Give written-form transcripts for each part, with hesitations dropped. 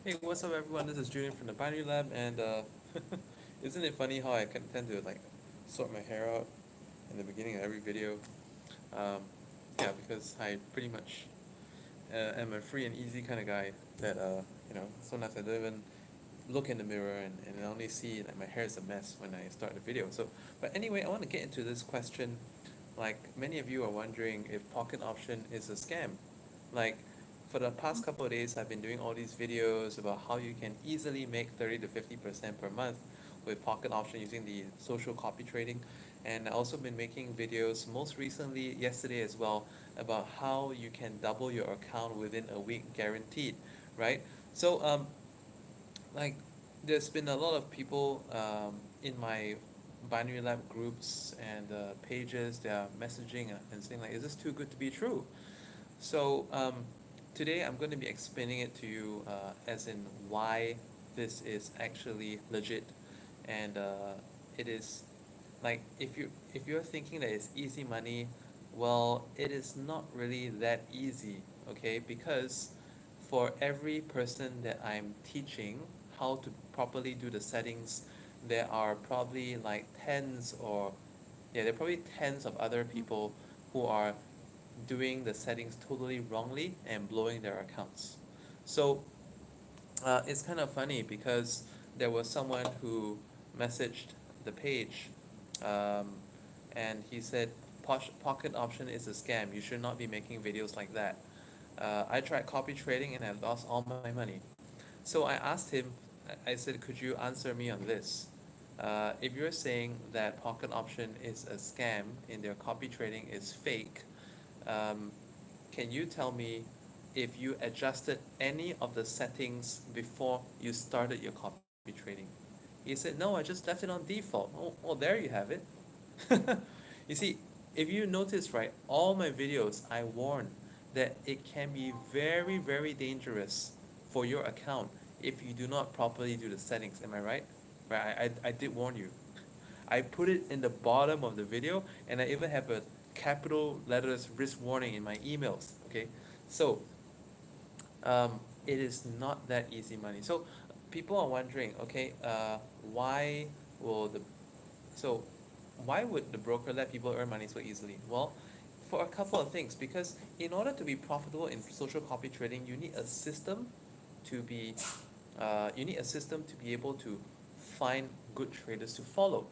Hey, what's up, everyone? This is Julian from the Binary Lab, and isn't it funny how I can tend to like sort my hair out in the beginning of every video? Um, yeah, because I pretty much am a free and easy kind of guy that sometimes I don't even look in the mirror and I only see like my hair is a mess when I start the video. So, but anyway, I want to get into this question. Like many of you are wondering if Pocket Option is a scam. Like for the past couple of days, I've been doing all these videos about how you can easily make 30 to 50% per month with Pocket Option using the social copy trading. And I also been making videos most recently yesterday as well about how you can double your account within a week guaranteed, right? So like there's been a lot of people in my binary lab groups and pages, they are messaging and saying like, is this too good to be true? So today I'm going to be explaining it to you as in why this is actually legit, and it is like if you're thinking that it's easy money, well, it is not really that easy, okay? Because for every person that I'm teaching how to properly do the settings, there are probably like tens or yeah, there are probably tens of other people who are doing the settings totally wrongly and blowing their accounts. So it's kind of funny because there was someone who messaged the page, um, and he said, Pocket Option is a scam. You should not be making videos like that. I tried copy trading and I lost all my money. So I asked him, I said, could you answer me on this? If you're saying that Pocket Option is a scam and their copy trading is fake, um, can you tell me if you adjusted any of the settings before you started your copy trading? He said, no, I just left it on default. Oh, well, there you have it. You see, if you notice, right, all my videos, I warn that it can be very, very dangerous for your account if you do not properly do the settings. Am I right? Right, I did warn you. I put it in the bottom of the video, and I even have a capital letters risk warning in my emails. Okay, so it is not that easy money. So people are wondering, okay, why will the so why would the broker let people earn money so easily? Well, for a couple of things. Because in order to be profitable in social copy trading, to be you need a system to be able to find good traders to follow.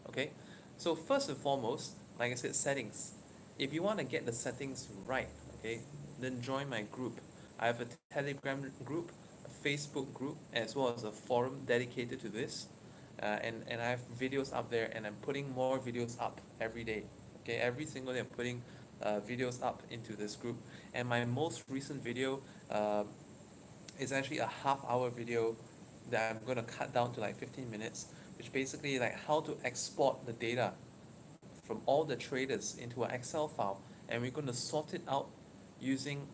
Okay, so first and foremost, like I said, settings. If you want to get the settings right, okay, then join my group. I have a Telegram group, a Facebook group, as well as a forum dedicated to this. And I have videos up there, and I'm putting more videos up every day. Okay, every single day I'm putting videos up into this group. And my most recent video uh, is actually a half-hour video that I'm going to cut down to like 15 minutes, which basically like how to export the data from all the traders into an Excel file, and we're going to sort it out using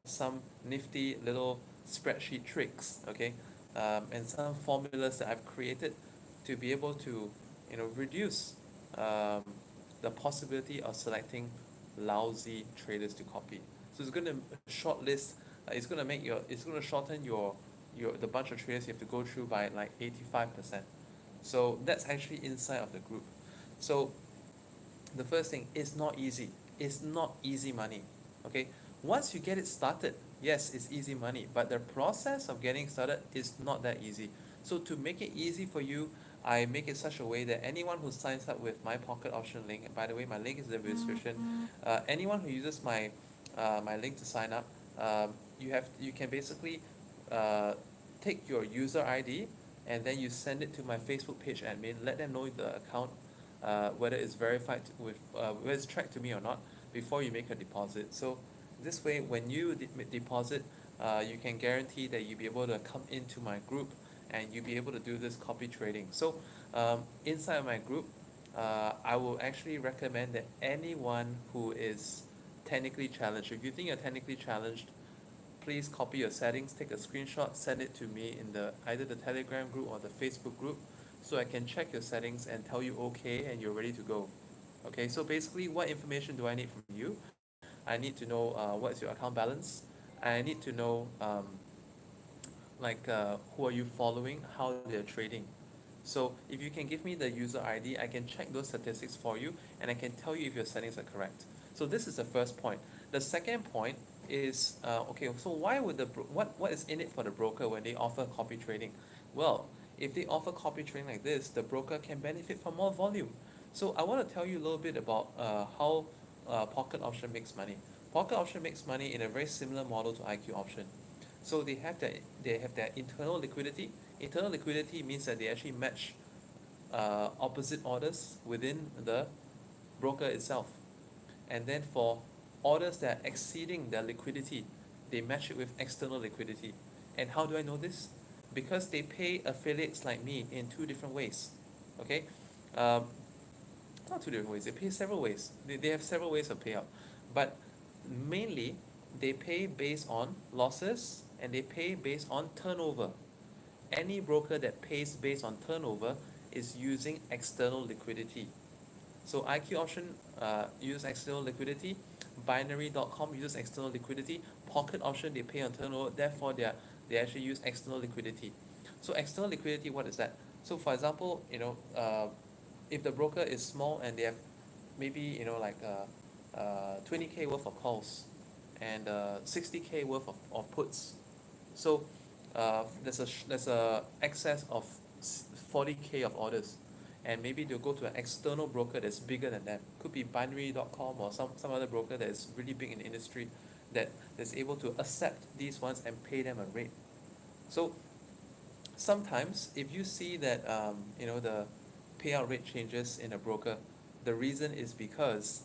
some nifty little spreadsheet tricks, okay, and some formulas that I've created to be able to, reduce um, the possibility of selecting lousy traders to copy. So it's going to shortlist. It's going to shorten your the bunch of traders you have to go through by like 85%. So that's actually inside of the group. So the first thing, it's not easy. It's not easy money. Okay, once you get it started, yes, it's easy money, but the process of getting started is not that easy. So to make it easy for you, I make it such a way that anyone who signs up with my Pocket Option link, and by the way, my link is in the description. Anyone who uses my link to sign up, you can basically uh, take your user ID, and then you send it to my Facebook page admin. Let them know the account, whether it's verified whether it's tracked to me or not, before you make a deposit. So this way, when you deposit, you can guarantee that you'll be able to come into my group and you'll be able to do this copy trading. So inside of my group, I will actually recommend that anyone who is technically challenged, if you think you're technically challenged, please copy your settings, take a screenshot, send it to me in the either the Telegram group or the Facebook group, so I can check your settings and tell you okay and you're ready to go. Okay, so basically, what information do I need from you? I need to know what's your account balance. I need to know who are you following, how they're trading. So if you can give me the user ID, I can check those statistics for you, and I can tell you if your settings are correct. So this is the first point. The second point is okay. So why would what is in it for the broker when they offer copy trading? Well, if they offer copy trading like this, the broker can benefit from more volume. So I want to tell you a little bit about how Pocket Option makes money. Pocket Option makes money in a very similar model to IQ Option. So they have their internal liquidity. Internal liquidity means that they actually match opposite orders within the broker itself. And then for orders that are exceeding their liquidity, they match it with external liquidity. And how do I know this? Because they pay affiliates like me in two different ways. Okay, um, not two different ways. They pay several ways. They have several ways of payout, but mainly they pay based on losses and they pay based on turnover. Any broker that pays based on turnover is using external liquidity. So IQ Option uses external liquidity, binary.com uses external liquidity, Pocket Option they pay on turnover, therefore they actually use external liquidity. So external liquidity, what is that? So for example, if the broker is small and they have maybe 20K worth of calls and 60K worth of puts. So there's a excess of 40K of orders, and maybe they'll go to an external broker that's bigger than them. Could be binary.com or some other broker that is really big in the industry that's able to accept these ones and pay them a rate. So sometimes if you see that the payout rate changes in a broker, the reason is because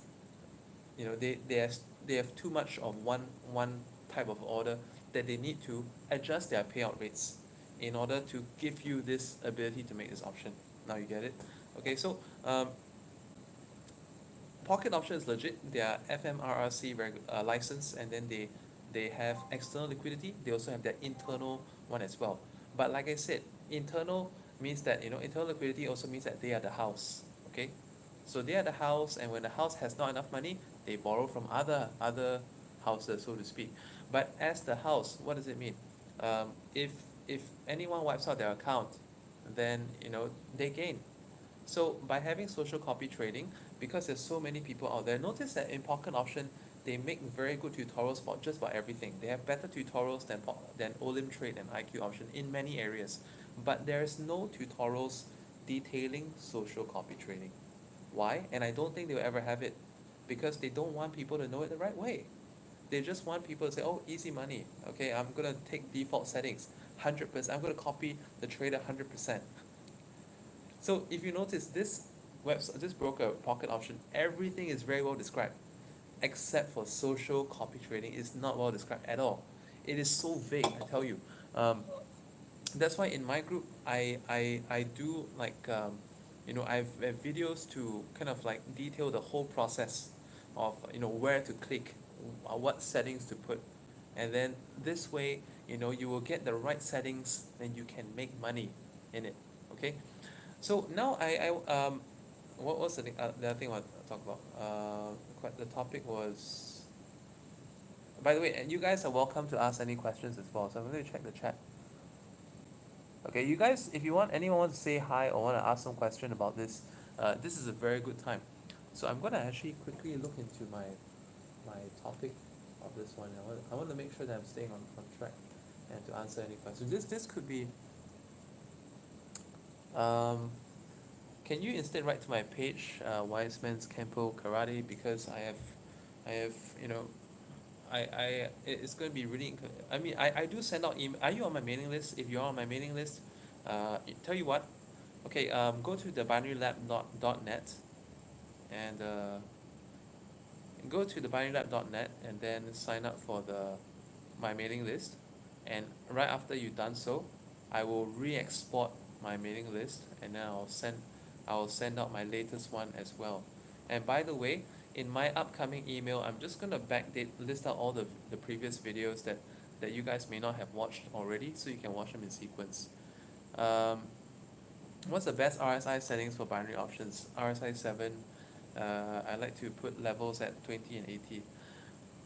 they have too much of one type of order that they need to adjust their payout rates in order to give you this ability to make this option. Now you get it? Okay, so Pocket Option is legit. They are FMRRC licensed, and then they have external liquidity. They also have their internal one as well. But like I said, internal means that internal liquidity also means that they are the house. Okay, so they are the house, and when the house has not enough money, they borrow from other houses, so to speak. But as the house, what does it mean? If anyone wipes out their account, then they gain. So by having social copy trading, because there's so many people out there, notice that in Pocket Option, they make very good tutorials about just about everything. They have better tutorials than Olim Trade and IQ Option in many areas. But there is no tutorials detailing social copy trading. Why? And I don't think they'll ever have it, because they don't want people to know it the right way. They just want people to say, oh, easy money. Okay, I'm going to take default settings, 100%. I'm going to copy the trader 100%. So if you notice this broker Pocket Option, everything is very well described, except for social copy trading is not well described at all. It is so vague, I tell you. That's why in my group I do I have videos to kind of like detail the whole process of where to click, what settings to put, and then this way you will get the right settings, then you can make money in it. Okay, so now what was the other thing I want to talk about? The topic was, by the way, you guys are welcome to ask any questions as well. So I'm going to check the chat. Okay, you guys, if you want anyone wants to say hi or want to ask some question about this, this is a very good time. So I'm going to actually quickly look into my topic of this one. I want to make sure that I'm staying on track and to answer any questions. This could be. Can you instead write to my page, Wise Men's Kempo Karate, because I have it's going to be really. I mean, I do send out email. Are you on my mailing list? If you're on my mailing list, tell you what. Okay, go to the binarylab.net and go to the binarylab.net and then sign up for my mailing list. And right after you've done so, I will re-export my mailing list, and then I will send out my latest one as well. And by the way, in my upcoming email, I'm just going to list out all the previous videos that you guys may not have watched already, so you can watch them in sequence. What's the best RSI settings for binary options? RSI 7, I like to put levels at 20 and 80.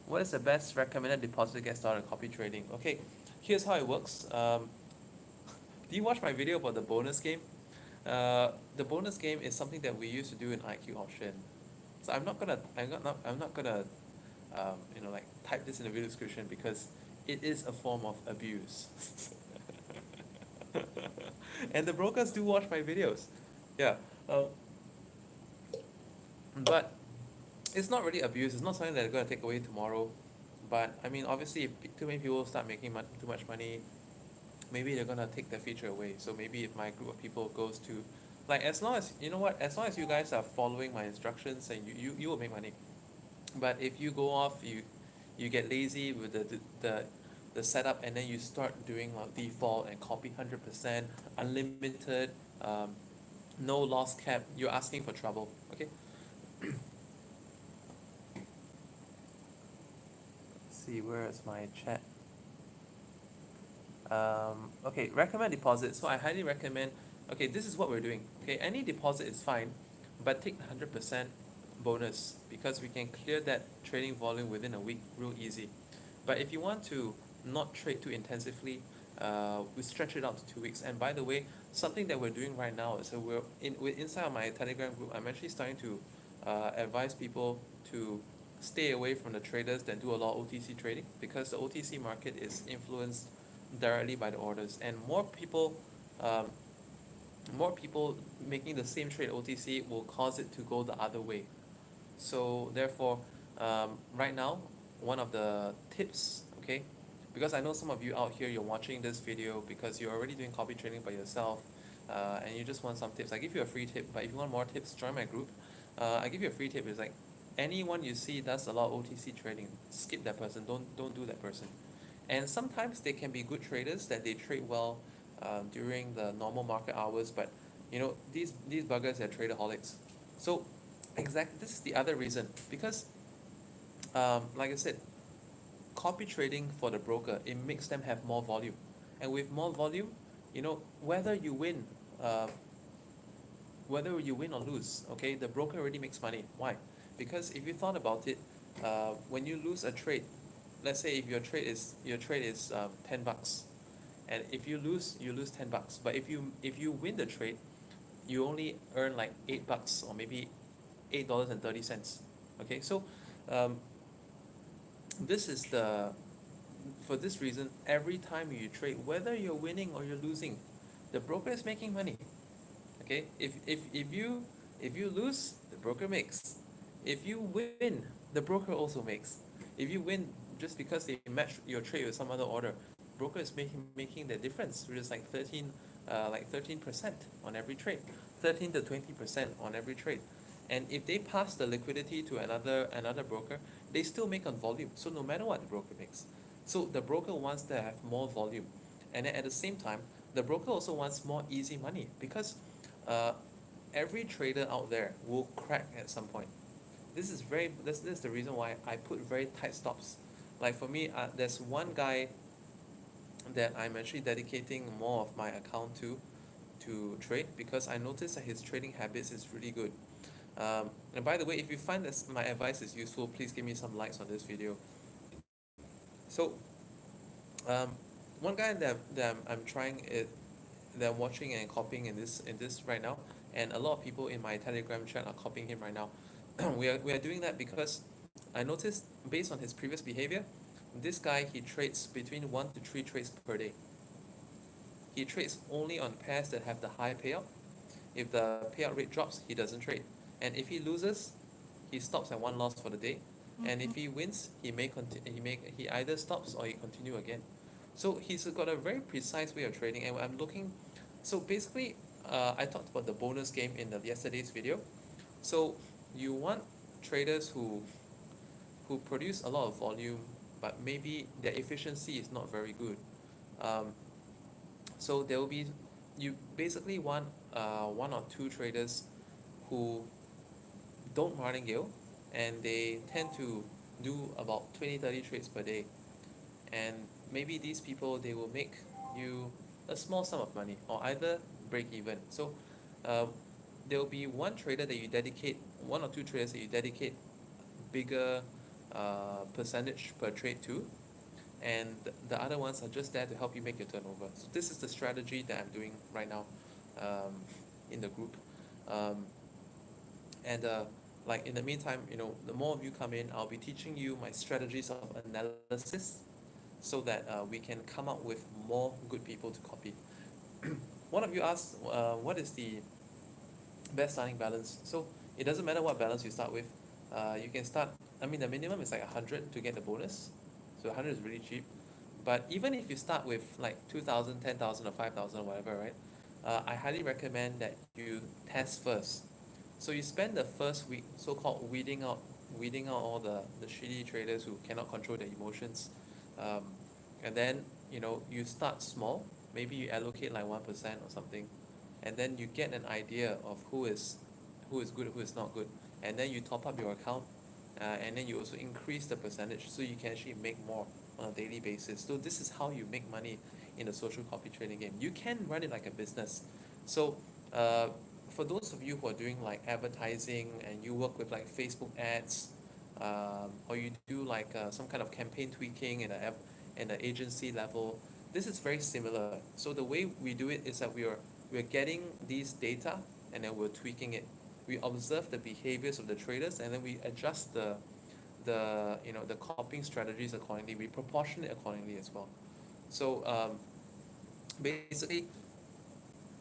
What is the best recommended deposit to get started copy trading? Okay, here's how it works. Do you watch my video about the bonus game? The bonus game is something that we used to do in IQ Option. So I'm not gonna like type this in the video description because it is a form of abuse. And the brokers do watch my videos. Yeah. But it's not really abuse. It's not something that they're gonna take away tomorrow. But I mean, obviously, if too many people start making too much money, maybe they're gonna take that feature away. So maybe if my group of people goes to, like, as long as you know what, as long as you guys are following my instructions, and you will make money. But if you go off, you get lazy with the setup, and then you start doing like default and copy 100%, unlimited, no loss cap, you're asking for trouble. Okay. Let's see, where is my chat? Okay, recommend deposit. So I highly recommend. Okay, this is what we're doing. Okay, any deposit is fine, but take 100% bonus because we can clear that trading volume within a week real easy. But if you want to not trade too intensively, we stretch it out to 2 weeks. And by the way, something that we're doing right now is so we're inside of my Telegram group. I'm actually starting to advise people to stay away from the traders that do a lot of OTC trading because the OTC market is influenced directly by the orders, and um, more people making the same trade OTC will cause it to go the other way. So therefore, right now, one of the tips, okay, because I know some of you out here, you're watching this video because you're already doing copy trading by yourself, and you just want some tips. I give you a free tip, but if you want more tips, join my group. I give you a free tip. It's like anyone you see does a lot of OTC trading, skip that person. Don't do that person. And sometimes they can be good traders that they trade well during the normal market hours, but these buggers are traderholics. So exactly, this is the other reason because like I said, copy trading for the broker, it makes them have more volume, and with more volume, whether you win, uh, whether you win or lose, okay, the broker already makes money. Why? Because if you thought about it, when you lose a trade, let's say if your trade is $10, and if you lose $10. But if you win the trade, you only earn like $8 or maybe $8.30. Okay, so um, this is the for this reason, every time you trade, whether you're winning or you're losing, the broker is making money. Okay, if you lose, the broker makes. If you win, the broker also makes. If you win just because they match your trade with some other order, broker is making the difference, which is like 13% on every trade, 13 to 20% on every trade. And if they pass the liquidity to another broker, they still make on volume. So no matter what the broker makes, so the broker wants to have more volume, and then at the same time, the broker also wants more easy money because uh, every trader out there will crack at some point. This is the reason why I put very tight stops. Like for me, there's one guy that I'm actually dedicating more of my account to trade because I noticed that his trading habits is really good. And by the way, if you find this my advice is useful, please give me some likes on this video. So um, one guy that I'm trying it that I'm watching and copying in this right now, and a lot of people in my Telegram chat are copying him right now. We are doing that because I noticed based on his previous behavior, this guy he trades between 1 to 3 trades per day. He trades only on pairs that have the high payout. If the payout rate drops, he doesn't trade. And if he loses, he stops at one loss for the day. And if he wins, he either stops or he continue again. So he's got a very precise way of trading, and I'm looking. So basically, I talked about the bonus game in the yesterday's video. So you want traders who produce a lot of volume, but maybe their efficiency is not very good. Um, so there will be you basically want 1 or 2 traders who don't martingale, and they tend to do about 20-30 trades per day, and maybe these people they will make you a small sum of money or either break even. So um, there will be 1 or 2 traders that you dedicate bigger percentage per trade to, and the other ones are just there to help you make your turnover. So this is the strategy that I'm doing right now, um, in the group. Um, and like in the meantime, the more of you come in, I'll be teaching you my strategies of analysis so that we can come up with more good people to copy. One of you asked, what is the best starting balance? So it doesn't matter what balance you start with. You can start, I mean, the minimum is like 100 to get the bonus. So 100 is really cheap. But even if you start with like 2,000, 10,000, or 5,000 or whatever, right? I highly recommend that you test first. So you spend the first week so-called weeding out all the shitty traders who cannot control their emotions. Um, and then, you start small. Maybe you allocate like 1% or something. And then you get an idea of who is good, who is not good. And then you top up your account. And then you also increase the percentage so you can actually make more on a daily basis. So this is how you make money in the social copy trading game. You can run it like a business. So uh, for those of you who are doing like advertising and you work with like Facebook ads, or you do like some kind of campaign tweaking in the agency level, this is very similar. So the way we do it is that we're getting these data and then we're tweaking it. We observe the behaviors of the traders and then we adjust the copying strategies accordingly. We proportion it accordingly as well. So basically,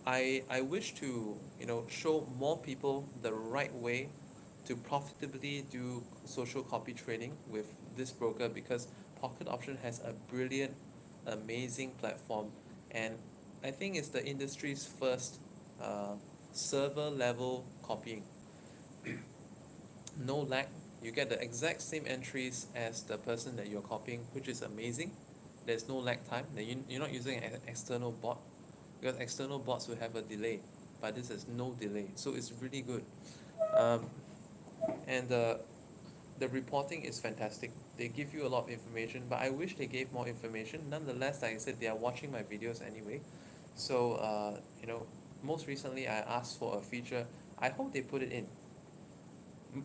I wish to show more people the right way to profitably do social copy trading with this broker, because Pocket Option has a brilliant, amazing platform, and I think it's the industry's first uh, server level copying. No lag. You get the exact same entries as the person that you're copying, which is amazing. There's no lag time. You're not using an external bot, because external bots will have a delay, but this has no delay, so it's really good. Um, and the reporting is fantastic. They give you a lot of information, but I wish they gave more information. Nonetheless, like I said, they are watching my videos anyway. So most recently I asked for a feature. I hope they put it in.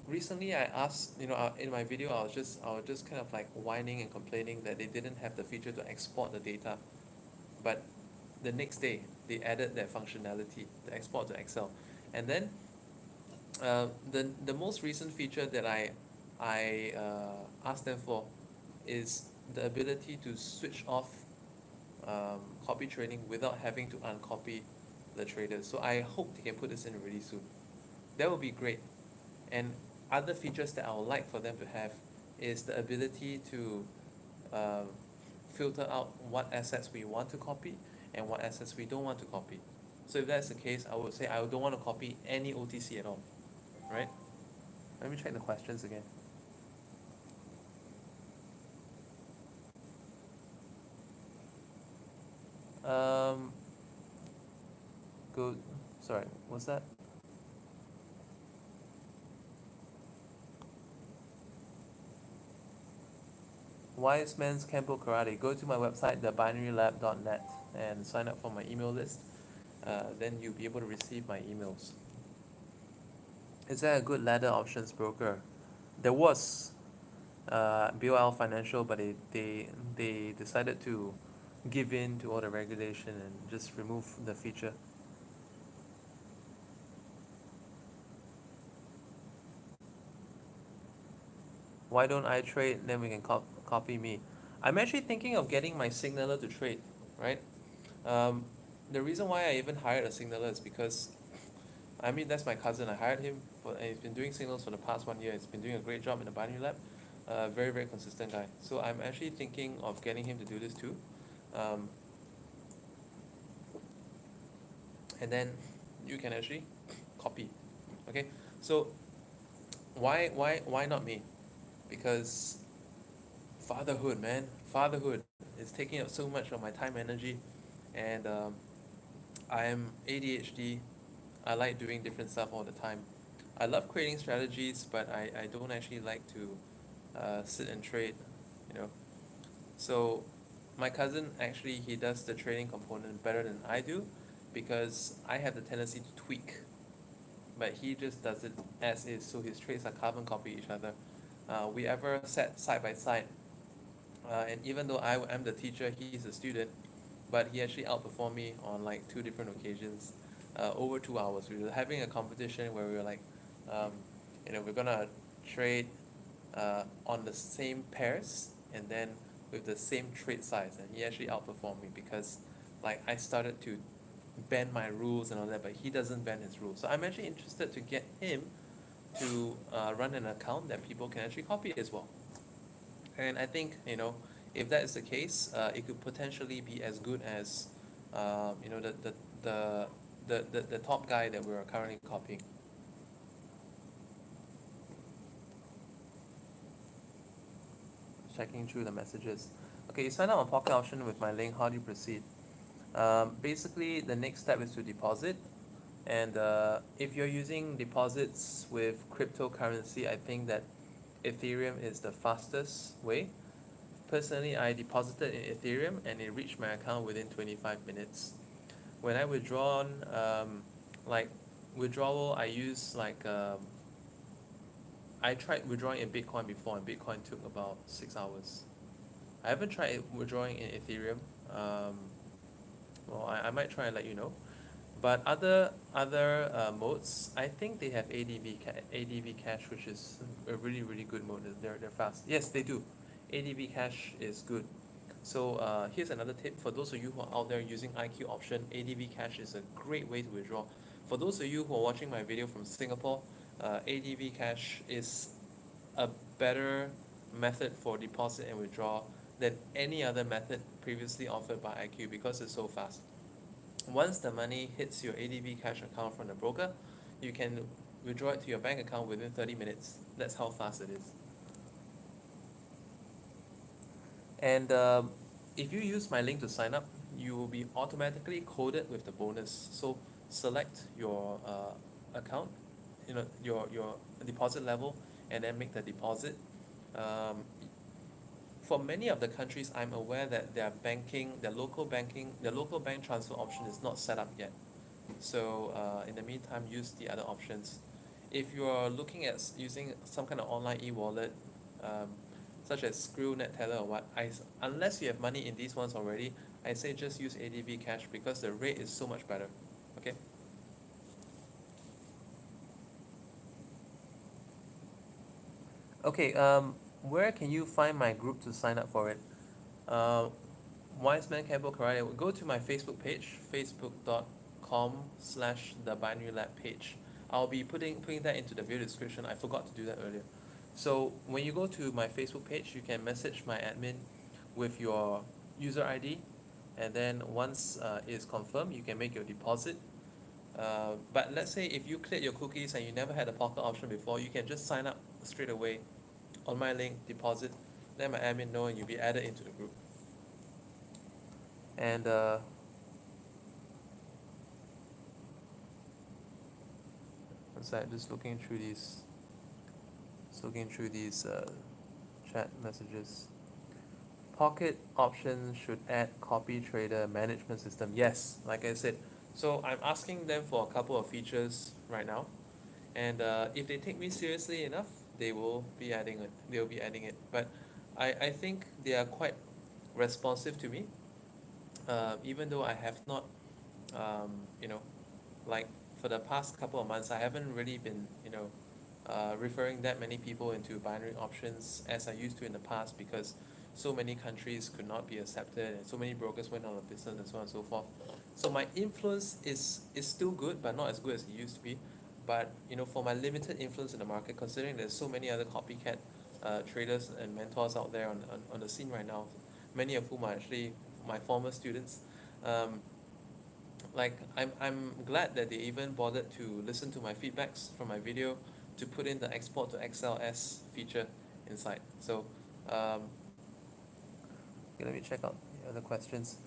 Recently I asked, in my video I was just kind of like whining and complaining that they didn't have the feature to export the data, but the next day they added that functionality, the export to Excel. And then the most recent feature that I asked them for is the ability to switch off copy trading without having to uncopy the traders. So I hope they can put this in really soon. That would be great. And other features that I would like for them to have is the ability to um, filter out what assets we want to copy and what assets we don't want to copy. So if that's the case, I would say I don't want to copy any OTC at all, right? Let me check the questions again. Um, good. Sorry, what's that? Wise Men's Kempo Karate. Go to my website, thebinarylab.net, and sign up for my email list. Then you'll be able to receive my emails. Is there a good ladder options broker? There was BOL Financial, but they decided to give in to all the regulation and just remove the feature. Why don't I trade? Then we can copy me. I'm actually thinking of getting my signaler to trade, right? Um, the reason why I even hired a signaler is because, I mean, that's my cousin. I hired him and he's been doing signals for the past 1 year. He's been doing a great job in the binary lab. Very, very consistent guy. So I'm actually thinking of getting him to do this too. Um, and then you can actually copy. Okay, so why not me? Because fatherhood, man, fatherhood is taking up so much of my time, energy, and I am ADHD. I like doing different stuff all the time. I love creating strategies, but I don't actually like to sit and trade, you know. So my cousin actually he does the trading component better than I do, because I have the tendency to tweak, but he just does it as is. So his trades are carbon copy each other. We ever sat side by side, And even though I'm the teacher, he's a student, but he actually outperformed me on like two different occasions, over 2 hours. We were having a competition where we were like, um, we're gonna trade on the same pairs and then with the same trade size, and he actually outperformed me because like I started to bend my rules and all that, but he doesn't bend his rules. So I'm actually interested to get him to run an account that people can actually copy as well. And I think, if that is the case, it could potentially be as good as, the, the top guy that we're currently copying. Checking through the messages. Okay, you sign up on Pocket Option with my link. How do you proceed? Basically, the next step is to deposit. And if you're using deposits with cryptocurrency, I think that Ethereum is the fastest way. Personally, I deposited in Ethereum and it reached my account within 25 minutes. When I withdrawn, like withdrawal, I use like I tried withdrawing in Bitcoin before, and Bitcoin took about 6 hours. I haven't tried withdrawing in Ethereum. Um, well, I might try and let you know. But other modes, I think they have ADV Cash, which is a really good mode. They're fast. Yes, they do. ADV Cash is good. So here's another tip for those of you who are out there using IQ option. ADV Cash is a great way to withdraw. For those of you who are watching my video from Singapore, ADV Cash is a better method for deposit and withdraw than any other method previously offered by IQ because it's so fast. Once the money hits your ADV Cash account from the broker, you can withdraw it to your bank account within 30 minutes. That's how fast it is. And if you use my link to sign up, you will be automatically coded with the bonus. So select your account, your deposit level, and then make the deposit. Um, for many of the countries, I'm aware that their local bank transfer option is not set up yet. So in the meantime, use the other options. If you're looking at using some kind of online e-wallet, um, such as Skrill, NetTeller or what, unless you have money in these ones already, I say just use ADV Cash because the rate is so much better. Okay. Okay. Where can you find my group to sign up for it? Uh, Wise Man Campbell Karate. Go to my Facebook page, facebook.com/the Binary Lab page. I'll be putting that into the video description. I forgot to do that earlier. So when you go to my Facebook page, you can message my admin with your user ID, and then once it's confirmed, you can make your deposit. But let's say if you cleared your cookies and you never had a pocket option before, you can just sign up straight away on my link, deposit, let my admin know, and you'll be added into the group. And one sec, just looking through these chat messages. Pocket Option should add copy trader management system. Yes, like I said. So I'm asking them for a couple of features right now, and if they take me seriously enough, they will be adding it. They'll be adding it. But I think they are quite responsive to me, even though I have not, um, you know, like for the past couple of months, I haven't really been, referring that many people into binary options as I used to in the past because so many countries could not be accepted and so many brokers went out of business and so on and so forth. So my influence is still good, but not as good as it used to be. But for my limited influence in the market, considering there's so many other copycat traders and mentors out there on the scene right now, many of whom are actually my former students. Um, like I'm glad that they even bothered to listen to my feedbacks from my video to put in the export to XLS feature inside. So okay, let me check out the other questions.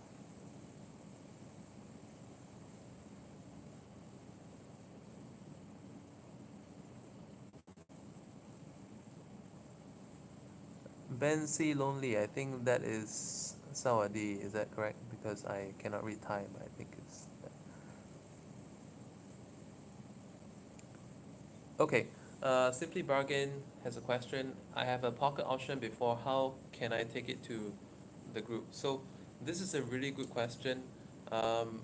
Ben C. Lonely, I think that is Sawadi, is that correct? Because I cannot read Thai, but I think it's that. Okay, Simply Bargain has a question. I have a pocket option before. How can I take it to the group? So this is a really good question. Um,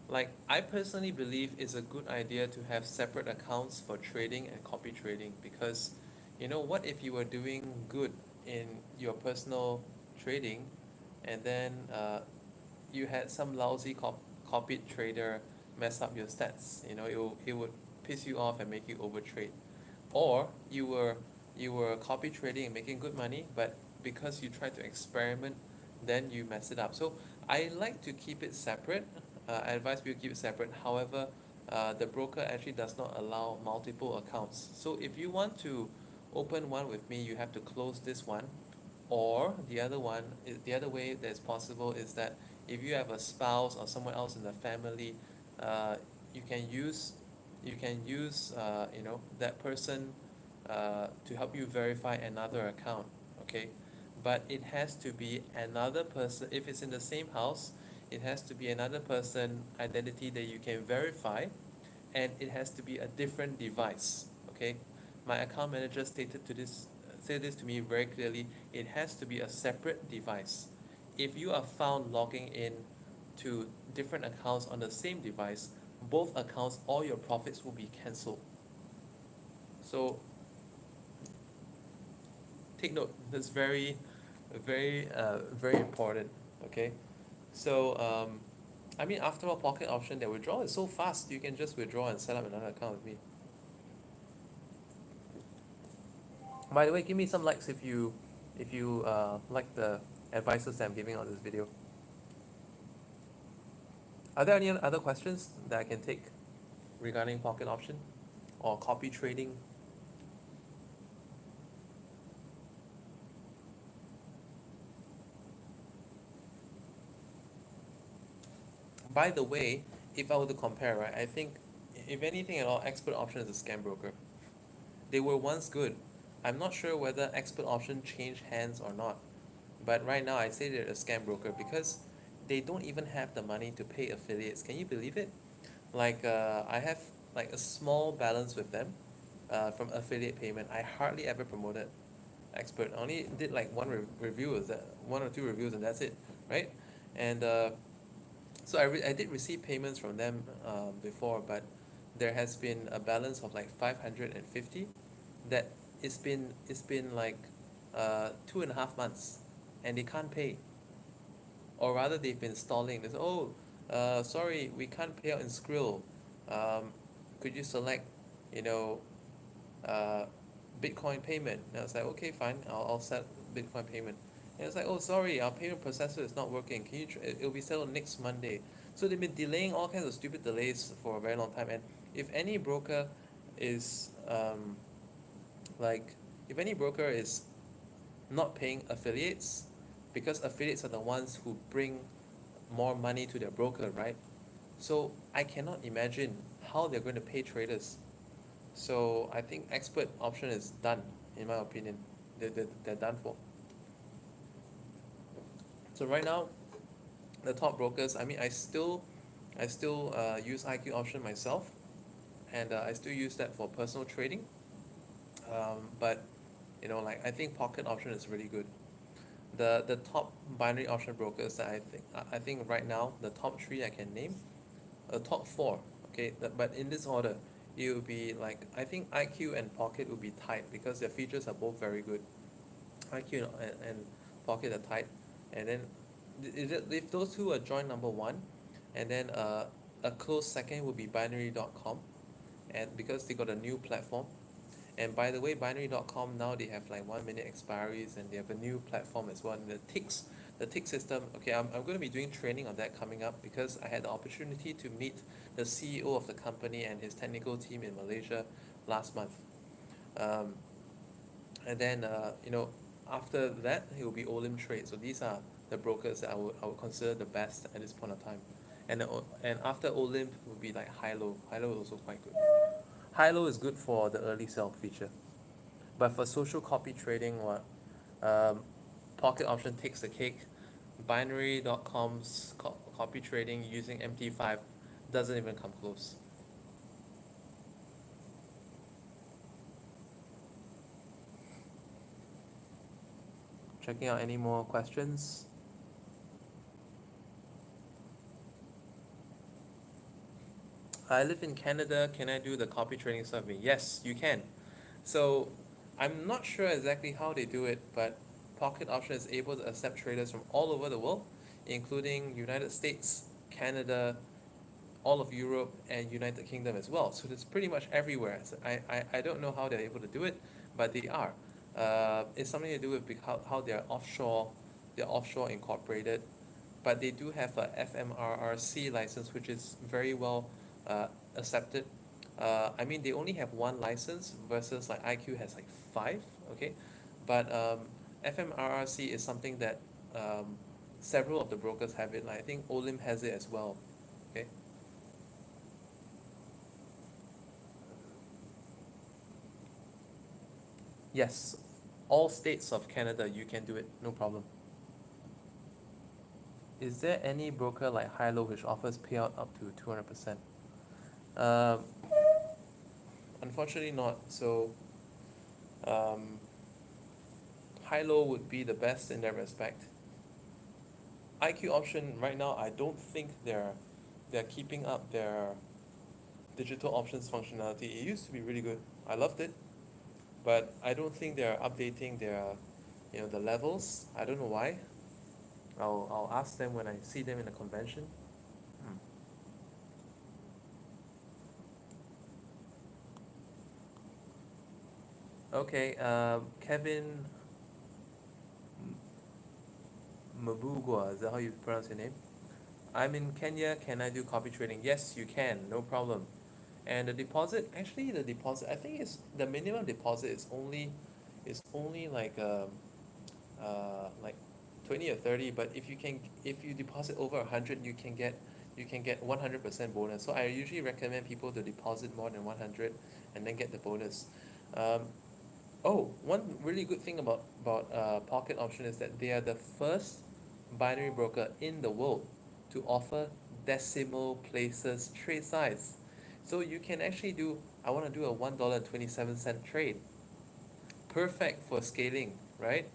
like I personally believe it's a good idea to have separate accounts for trading and copy trading because, what if you were doing good in your personal trading, and then you had some lousy copied trader mess up your stats. It would piss you off and make you overtrade, or you were copy trading and making good money, but because you tried to experiment, then you mess it up. So I like to keep it separate. I advise people keep it separate. However, the broker actually does not allow multiple accounts. So if you want to open one with me, you have to close this one, or the other way that's possible is that if you have a spouse or someone else in the family, uh, you can use that person to help you verify another account. Okay, but it has to be another person. If it's in the same house, it has to be another person identity that you can verify, and it has to be a different device. Okay, my account manager said this to me very clearly. It has to be a separate device. If you are found logging in to different accounts on the same device, both accounts, all your profits will be cancelled. So take note. That's very important. Okay, so I mean, after all, Pocket Option, their withdrawal is so fast. You can just withdraw and set up another account with me. By the way, give me some likes if you like the advices that I'm giving on this video. Are there any other questions that I can take regarding Pocket Option or copy trading? By the way, if I were to compare, right, I think if anything at all, Expert Option is a scam broker. They were once good. I'm not sure whether Expert Option changed hands or not, but right now I say they're a scam broker because they don't even have the money to pay affiliates. Can you believe it? Like I have like a small balance with them, from affiliate payment. I hardly ever promoted Expert. I only did like review, is that one or two reviews, and that's it, right? And so I did receive payments from them before, but there has been a balance of like 550 that it's been like 2.5 months, and they can't pay, or rather they've been stalling. They say, oh, sorry, we can't pay out in Skrill. Could you select, you know, uh, Bitcoin payment? And I was like, okay, fine, I'll set Bitcoin payment. And it's like, oh, sorry, our payment processor is not working. Can you? It'll be settled next Monday. So they've been delaying all kinds of stupid delays for a very long time. And if any broker is like, if any broker is not paying affiliates, because affiliates are the ones who bring more money to their broker, right? So I cannot imagine how they're going to pay traders. So I think Expert Option is done, in my opinion. They're done for. So right now, the top brokers, I mean, I still use IQ Option myself, and I still use that for personal trading. But like I think Pocket Option is really good. The top binary option brokers that I think right now, the top three I can name, top four. Okay, but in this order, it will be like, I think IQ and Pocket will be tied because their features are both very good. IQ and Pocket are tied, and then if those two are joint number one, and then a close second would be binary.com, and because they got a new platform. And by the way, binary.com now, they have like 1 minute expiries, and they have a new platform as well. And the tick system. Okay, I'm going to be doing training on that coming up because I had the opportunity to meet the CEO of the company and his technical team in Malaysia last month. Um, and then after that, it will be Olim Trade. So these are the brokers that I would consider the best at this point of time. And after Olim will be like Hilo. Hilo is also quite good. Hilo is good for the early sell feature. But for social copy trading, um, Pocket Option takes the cake. Binary.com's copy trading using MT5 doesn't even come close. Checking out any more questions. I live in Canada. Can I do the copy trading survey? Yes, you can. So I'm not sure exactly how they do it, but Pocket Option is able to accept traders from all over the world, including United States, Canada, all of Europe, and United Kingdom as well. So it's pretty much everywhere. So I don't know how they're able to do it, but they are. It's something to do with how they're offshore incorporated, but they do have a FMRRC license, which is very well uh, accepted. I mean, they only have one license versus like IQ has like five, okay? But FMRRC is something that several of the brokers have it. Like I think Olim has it as well, okay? Yes, all states of Canada, you can do it, no problem. Is there any broker like Hilo which offers payout up to 200%? Um, Unfortunately not. So um, Hilo would be the best in that respect. IQ option right now, I don't think they're keeping up their digital options functionality. It used to be really good. I loved it, but I don't think they're updating their, the levels. I don't know why. I'll ask them when I see them in a convention. Hmm. Okay, Kevin Mabugwa, is that how you pronounce your name? I'm in Kenya, can I do copy trading? Yes, you can, no problem. And the deposit, actually the deposit, I think it's the minimum deposit is only like 20 or 30, but if you deposit over 100, you can get 100% bonus. So I usually recommend people to deposit more than 100 and then get the bonus. Um, Oh, one really good thing about Pocket Option is that they are the first binary broker in the world to offer decimal places trade size. So you can actually do, I want to do a $1.27 trade. Perfect for scaling, right?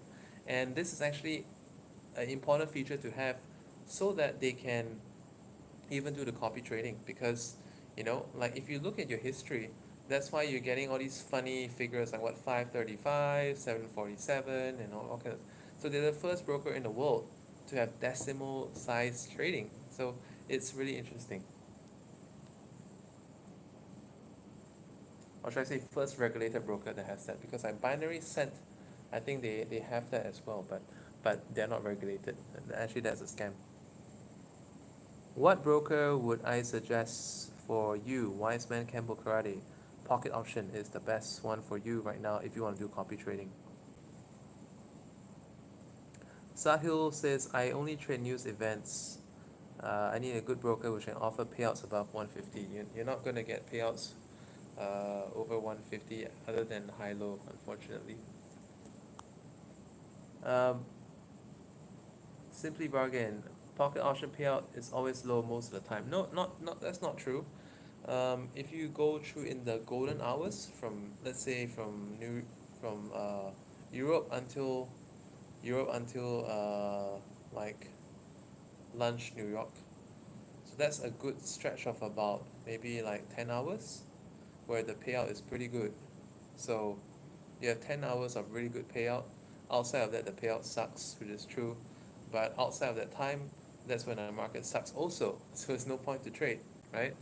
And this is actually an important feature to have so that they can even do the copy trading because like if you look at your history, that's why you're getting all these funny figures like what 535, 747, and all kinds. So they're the first broker in the world to have decimal size trading. So it's really interesting. Or should I say first regulated broker that has that, because like binary cent, I think they have that as well, but they're not regulated. Actually, that's a scam. What broker would I suggest for you? Wise Man Campbell Karate. Pocket Option is the best one for you right now if you want to do copy trading. Sahil says, I only trade news events. I need a good broker which can offer payouts above 150. You're not going to get payouts over 150 other than high-low, unfortunately. Um, Simply Bargain. Pocket Option payout is always low most of the time. No, not that's not true. If you go through in the golden hours from, let's say, from Europe until like lunch New York, so that's a good stretch of about maybe like 10 hours where the payout is pretty good. So you have 10 hours of really good payout. Outside of that, the payout sucks, which is true, but outside of that time, that's when the market sucks also. So it's no point to trade, right?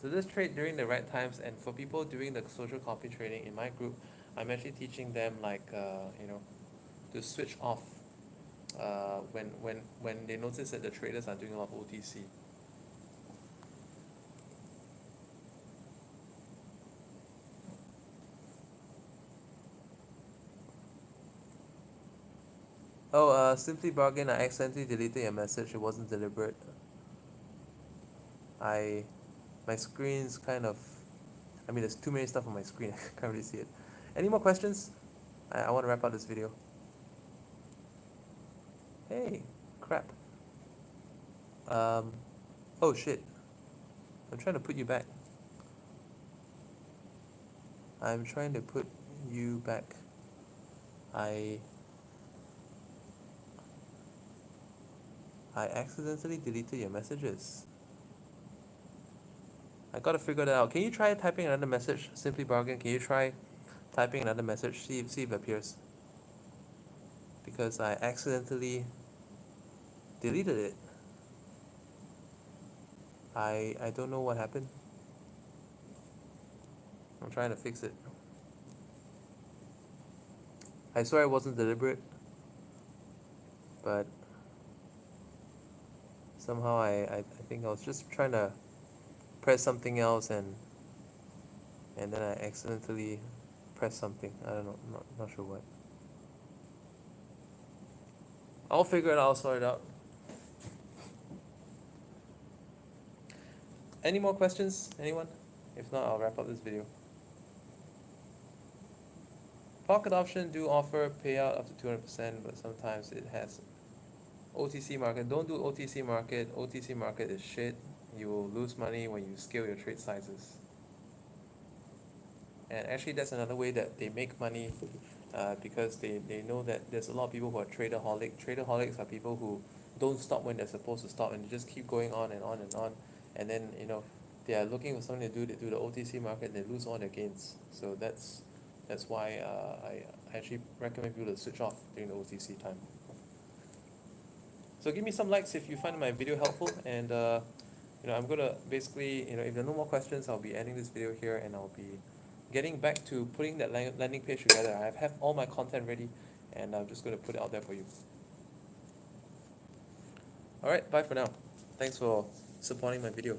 So just trade during the right times, and for people doing the social copy trading in my group, I'm actually teaching them like to switch off when they notice that the traders are doing a lot of OTC. Oh, Simply Bargain, I accidentally deleted your message. It wasn't deliberate. I My screen's kind of, I mean, there's too many stuff on my screen. I can't really see it. Any more questions? I want to wrap up this video. Hey, crap. Um, oh shit. I'm trying to put you back. I'm trying to put you back. I I accidentally deleted your messages. I gotta figure that out. Can you try typing another message? Simply Bargain, can you try typing another message? See if it appears. Because I accidentally deleted it. I don't know what happened. I'm trying to fix it. I swear it wasn't deliberate, but somehow I think I was just trying to press something else and then I accidentally pressed something. I don't know, not sure what. I'll figure it out, I'll sort it out. Any more questions? Anyone? If not, I'll wrap up this video. Pocket option do offer payout up to 200%, but sometimes it has OTC market. Don't do OTC market. OTC market is shit. You will lose money when you scale your trade sizes. And actually that's another way that they make money, because they know that there's a lot of people who are traderholic. Traderholics are people who don't stop when they're supposed to stop and they just keep going on and on and on. And then, they are looking for something to do, they do the OTC market, they lose all their gains. So that's why I actually recommend people to switch off during the OTC time. So give me some likes if you find my video helpful, and I'm gonna basically, if there are no more questions, I'll be ending this video here, and I'll be getting back to putting that landing page together. I have all my content ready, and I'm just gonna put it out there for you. Alright, bye for now. Thanks for supporting my video.